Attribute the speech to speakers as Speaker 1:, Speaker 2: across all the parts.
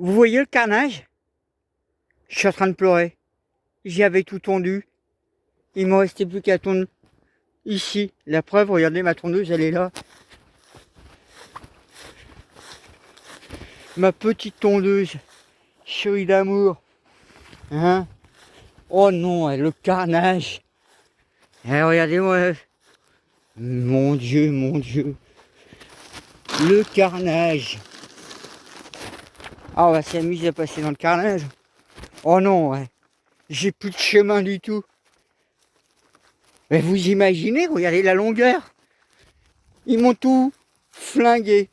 Speaker 1: Vous voyez le carnage? Je suis en train de pleurer. J'y avais tout tondu. Il me restait plus qu'à tondre ici. La preuve, regardez, ma tondeuse, elle est là. Ma petite tondeuse, chérie d'amour. Hein? Oh non, le carnage. Eh, regardez-moi. Mon Dieu, mon Dieu. Le carnage. Ah, on va s'amuser à passer dans le carnage. Oh non, ouais. J'ai plus de chemin du tout. Mais vous imaginez, regardez la longueur. Ils m'ont tout flingué.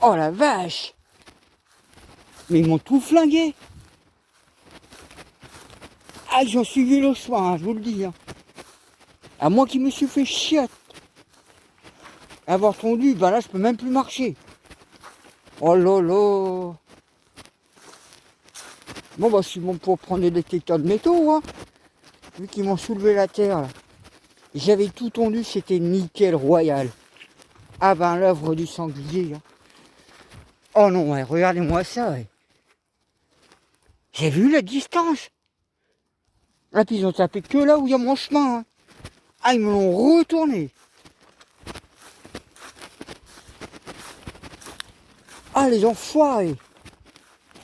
Speaker 1: Oh la vache. Mais ils m'ont tout flingué. Ah, j'en suis vu le soir, hein, je vous le dis. Hein. À moi qui me suis fait chiotte. Avoir tondu, ben là je peux même plus marcher. Oh là là. Bon bah c'est bon pour prendre des détecteurs de métaux, hein. Vu qu'ils m'ont soulevé la terre là. J'avais tout tondu, c'était nickel royal. Ah ben l'œuvre du sanglier. Hein. Oh non, ouais, regardez-moi ça. Ouais. J'ai vu la distance. Là puis ils ont tapé que là où il y a mon chemin. Hein. Ah ils me l'ont retourné. Ah les enfoirés.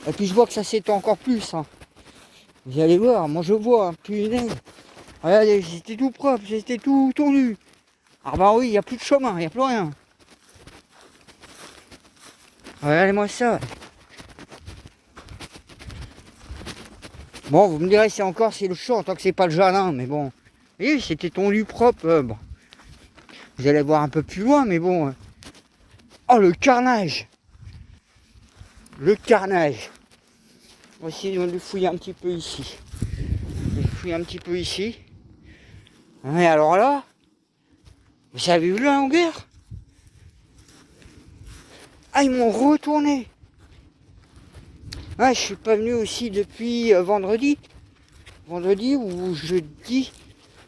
Speaker 1: Et puis je vois que ça s'étend encore plus. Hein. Vous allez voir, moi je vois, hein, punaise. Regardez, c'était tout propre, c'était tout tondu. Ah bah oui, il n'y a plus de chemin, il n'y a plus rien. Regardez-moi ça. Bon, vous me direz, c'est le champ, tant que c'est pas le jardin, mais bon. Vous voyez, c'était tondu propre. Bon. Vous allez voir un peu plus loin, mais bon. Oh, le carnage. Le carnage. On va essayer de fouiller un petit peu ici. Je vais fouiller un petit peu ici. Mais alors là, vous avez vu la longueur? Ah, ils m'ont retourné. Ah, je suis pas venu aussi depuis vendredi. Vendredi ou jeudi.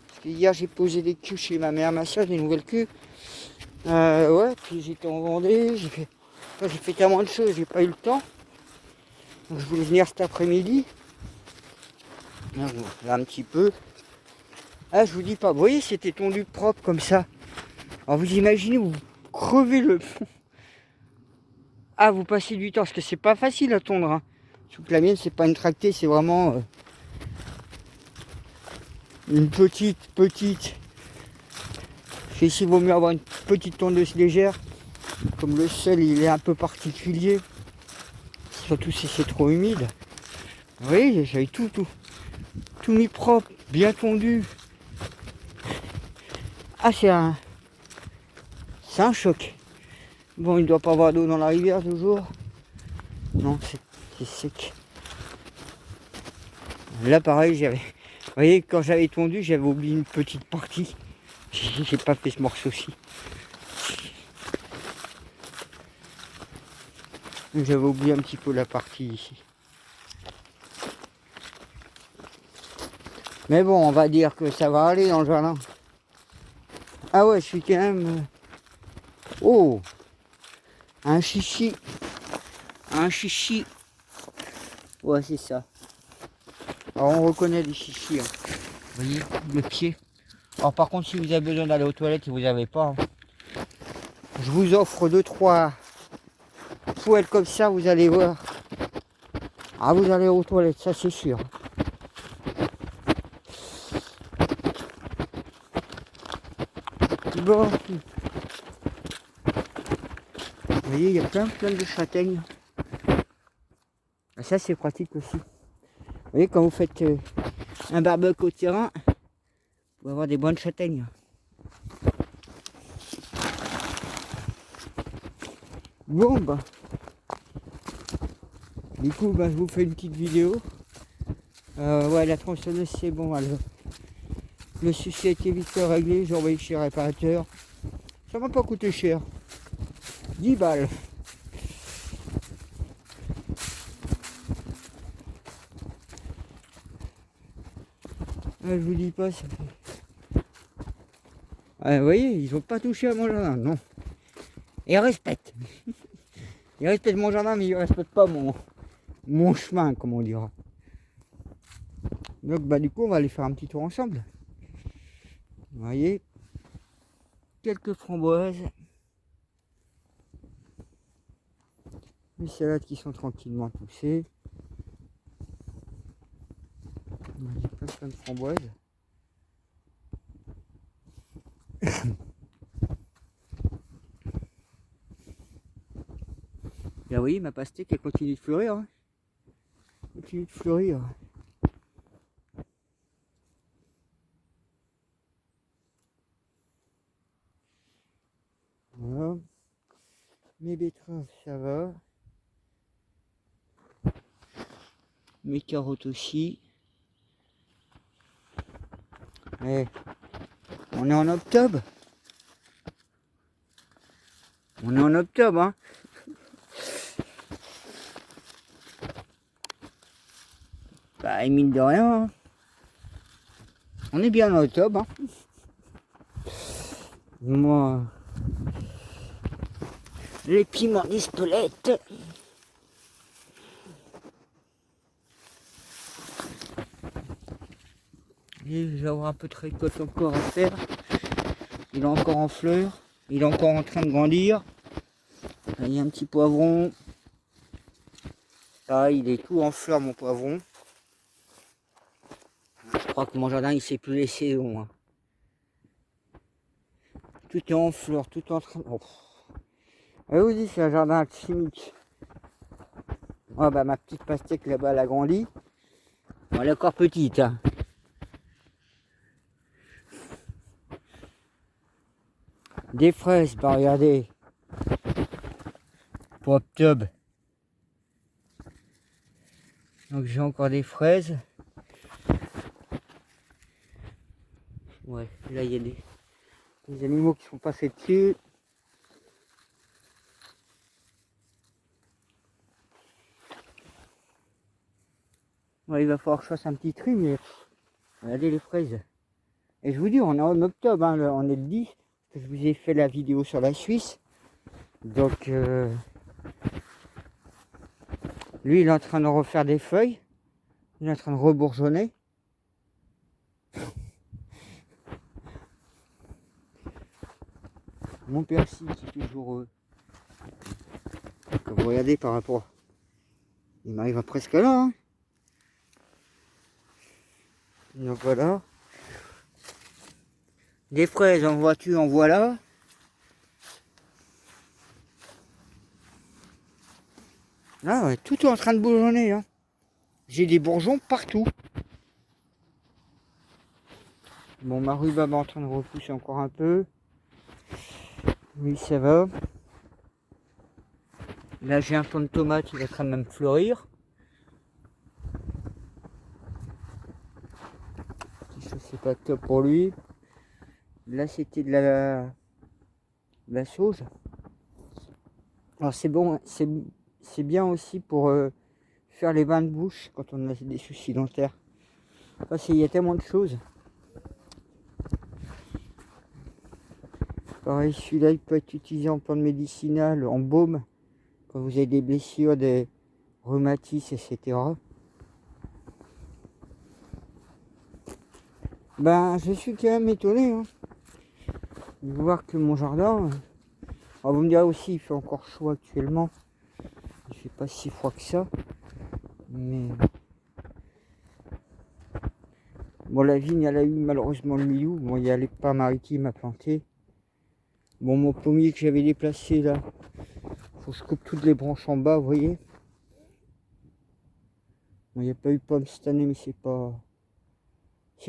Speaker 1: Parce que hier j'ai posé des culs chez ma mère, ma soeur, des nouvelles culs. Ouais, puis j'étais en Vendée, j'ai fait tellement de choses, j'ai pas eu le temps. Donc je voulais venir cet après-midi. Là un petit peu. Ah, je vous dis pas, vous voyez, c'était tondu propre comme ça. Alors vous imaginez, vous crevez le fond. Ah, vous passez du temps, parce que c'est pas facile à tondre. Hein. Surtout que la mienne, c'est pas une tractée, c'est vraiment une petite. Ici, il vaut mieux avoir une petite tondeuse légère. Comme le sol, il est un peu particulier. Surtout si c'est trop humide. Vous voyez, j'avais tout mis propre, bien tondu. Ah, c'est un choc. Bon, il ne doit pas avoir d'eau dans la rivière toujours. Non, c'est sec. Là, pareil, vous voyez, quand j'avais tondu, j'avais oublié une petite partie. J'ai pas fait ce morceau-ci. J'avais oublié un petit peu la partie ici. Mais bon, on va dire que ça va aller dans le jardin. Ah ouais, je suis quand même... Oh, un chichi. Un chichi. Ouais, c'est ça. Alors, on reconnaît les chichis. Hein. Vous voyez, le pied. Alors, par contre, si vous avez besoin d'aller aux toilettes et vous n'avez pas, hein, je vous offre 2-3 poêles comme ça, vous allez voir. Ah, vous allez aux toilettes, ça c'est sûr. Bon. Vous voyez, il y a plein de châtaignes. Ça, c'est pratique aussi. Vous voyez, quand vous faites un barbecue au terrain, vous pouvez avoir des bonnes châtaignes. Bon, bah. Du coup, bah, je vous fais une petite vidéo. Ouais, la tronçonneuse, c'est bon. Alors, le souci a été vite réglé. J'ai envoyé chez le réparateur. Ça m'a pas coûté cher. 10 balles. Je vous dis pas, ça fait... vous voyez, ils ont pas touché à mon jardin, non. Et respecte. Il respecte mon jardin, mais il respecte pas mon chemin, comme on dira. Donc bah du coup on va aller faire un petit tour ensemble. Vous voyez, quelques framboises, les salades qui sont tranquillement poussées. J'ai plein de framboises. Et vous voyez, ma pastèque elle continue de fleurir. Hein. Continue de fleurir. Voilà. Mes betteraves, ça va. Mes carottes aussi. Et on est en octobre. On est en octobre, hein. Bah, et mine de rien, hein. On est bien en octobre, hein. Moi, les piments d'Espelette. Et je vais avoir un peu de récolte encore à faire. Il est encore en fleurs. Il est encore en train de grandir. Là, il y a un petit poivron. Là, il est tout en fleurs, mon poivron. Je crois que mon jardin, il sait plus les saisons. Hein. Tout est en fleurs, tout est en train... Oh. Je vous dis, c'est un jardin alchimique. Oh, bah, ma petite pastèque là-bas, elle a grandi. Bon, elle est encore petite. Hein. Des fraises, bah regardez. Pour octobre. Donc j'ai encore des fraises. Ouais, là il y a des animaux qui sont passés dessus. Ouais, il va falloir que je fasse un petit tri, mais regardez les fraises. Et je vous dis, on est en octobre, hein, on est le 10. Je vous ai fait la vidéo sur la Suisse. Donc lui il est en train de refaire des feuilles. Il est en train de rebourgeonner. Mon persil qui est toujours comme vous regardez par rapport. Il m'arrive à presque là. Hein. Donc voilà. Des fraises en vois-tu, en voilà. Là, ouais, tout est en train de bourgeonner. Hein. J'ai des bourgeons partout. Bon, ma rhubarbe est en train de repousser encore un peu. Oui, ça va. Là, j'ai un plant de tomate qui est en train de même fleurir. Ça, c'est pas top pour lui. Là, c'était de la sauge. Alors, c'est bon, c'est bien aussi pour faire les bains de bouche quand on a des soucis dentaires. Parce qu'il y a tellement de choses. Pareil, celui-là, il peut être utilisé en plante médicinale, en baume, quand vous avez des blessures, des rhumatismes, etc. Ben, je suis quand même étonné hein, de voir que mon jardin... Alors vous me direz aussi, il fait encore chaud actuellement. Il fait pas si froid que ça. Mais... Bon, la vigne, elle a eu malheureusement le milieu. Bon, il y a les pas maritimes à planter. Bon, mon pommier que j'avais déplacé là, faut que je coupe toutes les branches en bas, vous voyez. Bon, il n'y a pas eu de pommes cette année, mais c'est pas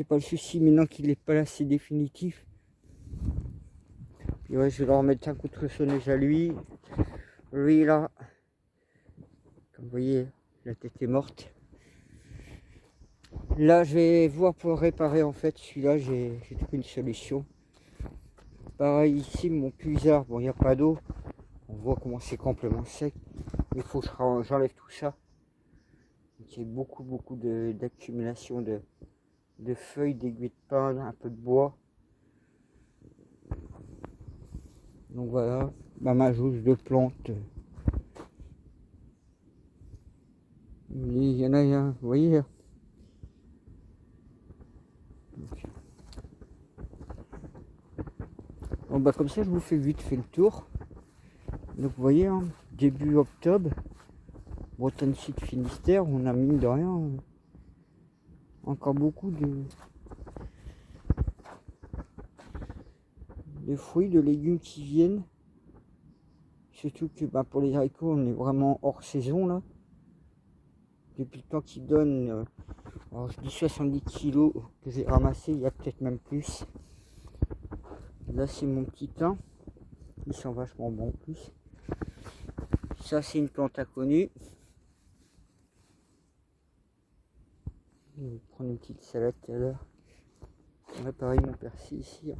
Speaker 1: le souci. Maintenant qu'il n'est pas là, c'est définitif. Puis ouais, je vais leur remettre un coup de tronçonneuse à lui. Lui là, comme vous voyez, la tête est morte. Là, je vais voir pour le réparer en fait. Celui-là, j'ai trouvé une solution. Pareil ici, mon puisard, bon, il n'y a pas d'eau. On voit comment c'est complètement sec. Il faut que j'enlève tout ça. Il y a beaucoup d'accumulation de feuilles, d'aiguilles de pin, un peu de bois. Donc voilà, bah, ma jauge de plantes hein, vous voyez là. Bon bah comme ça je vous fais vite fait le tour. Donc vous voyez, hein, début octobre, Bretagne Sud Finistère, on a mine de rien encore beaucoup de fruits, de légumes qui viennent. Surtout que bah, pour les haricots, on est vraiment hors saison là. Depuis le temps qu'ils donnent, alors je dis 70 kilos que j'ai ramassé, il y a peut-être même plus. Là c'est mon petit thym, ils sont vachement bons en plus. Ça c'est une plante inconnue. Je vais prendre une petite salade tout à l'heure. On va pareil mon persil ici.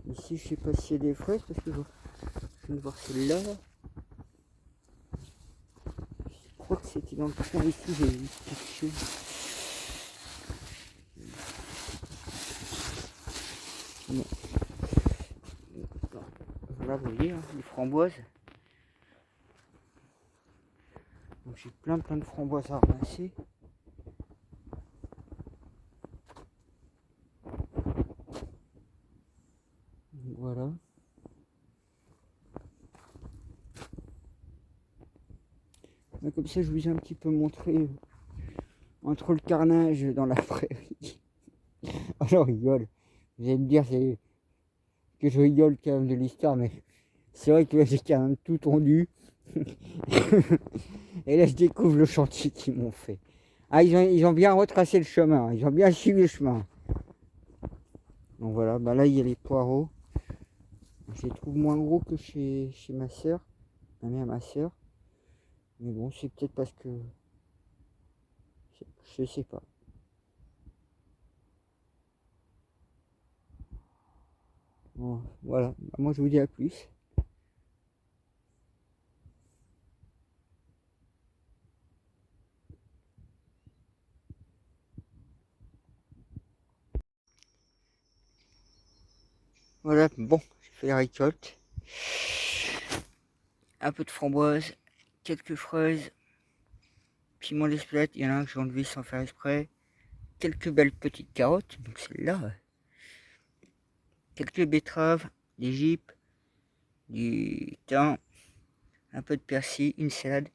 Speaker 1: Ici je sais pas s'il y a des fraises parce que je viens de voir celle-là. Je crois que c'était dans le coin ici, j'ai vu quelque chose. Bon. Voilà, vous voyez, hein, les framboises. Donc j'ai plein de framboises à ramasser. Voilà. Donc, comme ça, je vous ai un petit peu montré entre le carnage dans la prairie. Alors, rigole. Vous allez me dire que je rigole quand même de l'histoire, mais c'est vrai que là, j'ai quand même tout tondu. Et là, je découvre le chantier qu'ils m'ont fait. Ah, ils ont bien retracé le chemin. Ils ont bien suivi le chemin. Donc voilà, bah là, il y a les poireaux. Je les trouve moins gros que chez ma soeur. Ma mère, ma soeur. Mais bon, c'est peut-être parce que... Je sais pas. Bon, voilà, moi je vous dis à plus. Voilà, bon, j'ai fait la récolte. Un peu de framboise, quelques fraises, piment d'Espelette, il y en a un que j'ai enlevé sans faire exprès. Quelques belles petites carottes, donc celle-là. Quelques betteraves, des gipes, du thym, un peu de persil, une salade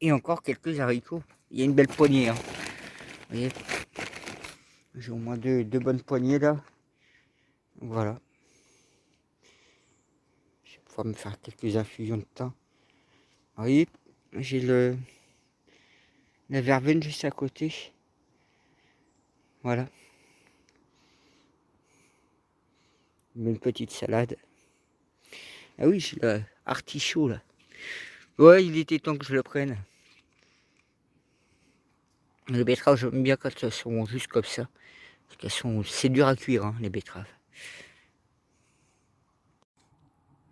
Speaker 1: et encore quelques haricots. Il y a une belle poignée, hein. Vous voyez, j'ai au moins deux bonnes poignées là. Voilà. Je vais pouvoir me faire quelques infusions de thym. Vous voyez, j'ai la verveine juste à côté. Voilà. Une petite salade. Ah oui, j'ai l'artichaut là. Ouais, il était temps que je le prenne. Les betteraves, j'aime bien quand elles sont juste comme ça. Parce qu'elles sont. C'est dur à cuire, hein, les betteraves.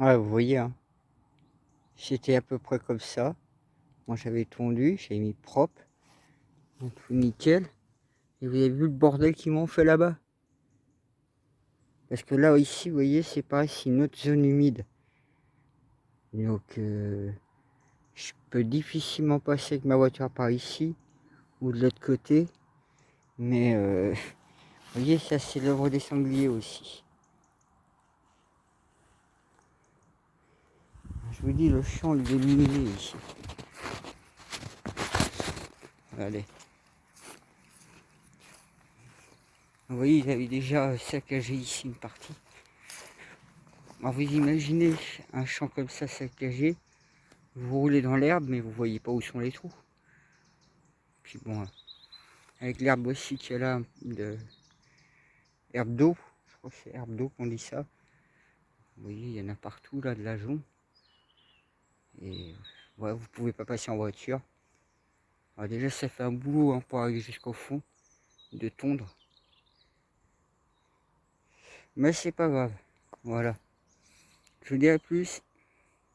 Speaker 1: Ouais, vous voyez, hein. C'était à peu près comme ça. Moi j'avais tondu, j'avais mis propre. Donc tout nickel. Et vous avez vu le bordel qu'ils m'ont fait là-bas. Parce que là, ici, vous voyez, c'est pareil, c'est une autre zone humide. Donc, je peux difficilement passer avec ma voiture par ici ou de l'autre côté. Mais, vous voyez, ça, c'est l'œuvre des sangliers aussi. Je vous dis, le champ, il est miné ici. Allez. Vous voyez, il avait déjà saccagé ici une partie. Alors, vous imaginez un champ comme ça saccagé. Vous roulez dans l'herbe, mais vous voyez pas où sont les trous. Puis bon, avec l'herbe aussi qu'il y a là, de herbe d'eau, je crois que c'est herbe d'eau qu'on dit ça. Vous voyez, il y en a partout là de la jaune. Et ouais, vous pouvez pas passer en voiture. Alors déjà, ça fait un boulot, hein, pour arriver jusqu'au fond, de tondre. Mais c'est pas grave. Voilà. Je vous dis à plus.